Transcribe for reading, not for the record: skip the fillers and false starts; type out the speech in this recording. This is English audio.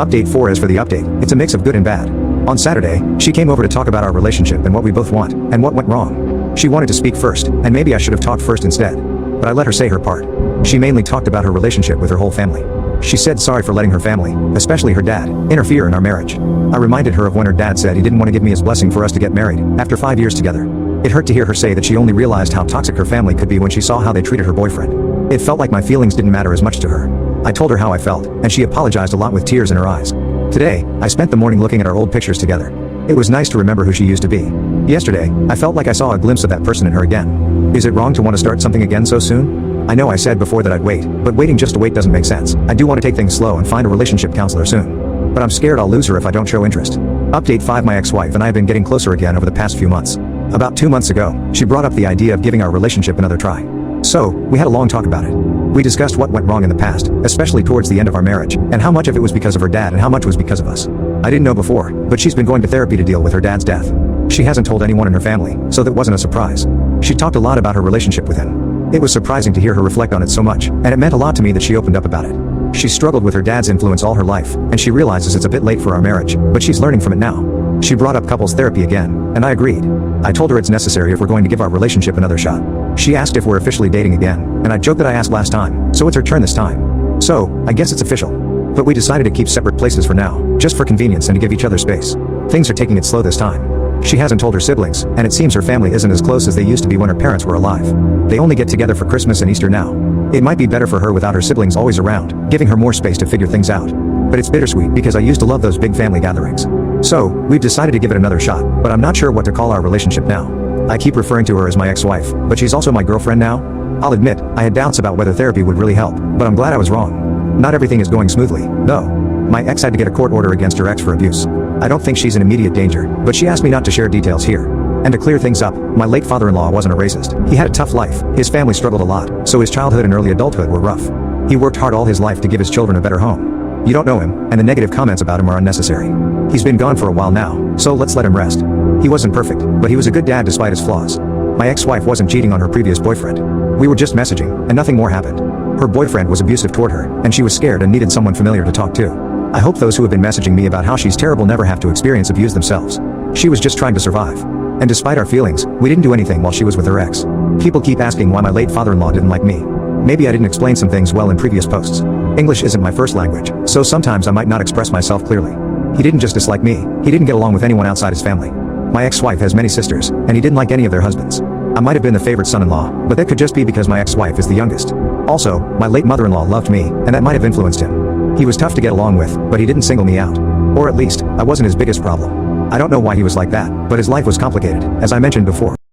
Update 4 is for the update. It's a mix of good and bad. On Saturday, she came over to talk about our relationship and what we both want, and what went wrong. She wanted to speak first, and maybe I should have talked first instead. But I let her say her part. She mainly talked about her relationship with her whole family. She said sorry for letting her family, especially her dad, interfere in our marriage. I reminded her of when her dad said he didn't want to give me his blessing for us to get married, after 5 years together. It hurt to hear her say that she only realized how toxic her family could be when she saw how they treated her boyfriend. It felt like my feelings didn't matter as much to her. I told her how I felt, and she apologized a lot with tears in her eyes. Today, I spent the morning looking at our old pictures together. It was nice to remember who she used to be. Yesterday, I felt like I saw a glimpse of that person in her again. Is it wrong to want to start something again so soon? I know I said before that I'd wait, but waiting just to wait doesn't make sense. I do want to take things slow and find a relationship counselor soon. But I'm scared I'll lose her if I don't show interest. Update 5. My ex-wife and I have been getting closer again over the past few months. About 2 months ago, she brought up the idea of giving our relationship another try. So, we had a long talk about it. We discussed what went wrong in the past, especially towards the end of our marriage, and how much of it was because of her dad and how much was because of us. I didn't know before, but she's been going to therapy to deal with her dad's death. She hasn't told anyone in her family, so that wasn't a surprise. She talked a lot about her relationship with him. It was surprising to hear her reflect on it so much, and it meant a lot to me that she opened up about it. She struggled with her dad's influence all her life, and she realizes it's a bit late for our marriage, but she's learning from it now. She brought up couples therapy again, and I agreed. I told her it's necessary if we're going to give our relationship another shot. She asked if we're officially dating again, and I joked that I asked last time, so it's her turn this time. So, I guess it's official. But we decided to keep separate places for now, just for convenience and to give each other space. Things are taking it slow this time. She hasn't told her siblings, and it seems her family isn't as close as they used to be when her parents were alive. They only get together for Christmas and Easter now. It might be better for her without her siblings always around, giving her more space to figure things out. But it's bittersweet because I used to love those big family gatherings. So, we've decided to give it another shot, but I'm not sure what to call our relationship now. I keep referring to her as my ex-wife, but she's also my girlfriend now. I'll admit, I had doubts about whether therapy would really help, but I'm glad I was wrong. Not everything is going smoothly, though. My ex had to get a court order against her ex for abuse. I don't think she's in immediate danger, but she asked me not to share details here. And to clear things up, my late father-in-law wasn't a racist. He had a tough life, his family struggled a lot, so his childhood and early adulthood were rough. He worked hard all his life to give his children a better home. You don't know him, and the negative comments about him are unnecessary. He's been gone for a while now, so let's let him rest. He wasn't perfect, but he was a good dad despite his flaws. My ex-wife wasn't cheating on her previous boyfriend. We were just messaging, and nothing more happened. Her boyfriend was abusive toward her, and she was scared and needed someone familiar to talk to. I hope those who have been messaging me about how she's terrible never have to experience abuse themselves. She was just trying to survive. And despite our feelings, we didn't do anything while she was with her ex. People keep asking why my late father-in-law didn't like me. Maybe I didn't explain some things well in previous posts. English isn't my first language, so sometimes I might not express myself clearly. He didn't just dislike me, he didn't get along with anyone outside his family. My ex-wife has many sisters, and he didn't like any of their husbands. I might have been the favorite son-in-law, but that could just be because my ex-wife is the youngest. Also, my late mother-in-law loved me, and that might have influenced him. He was tough to get along with, but he didn't single me out. Or at least, I wasn't his biggest problem. I don't know why he was like that, but his life was complicated, as I mentioned before.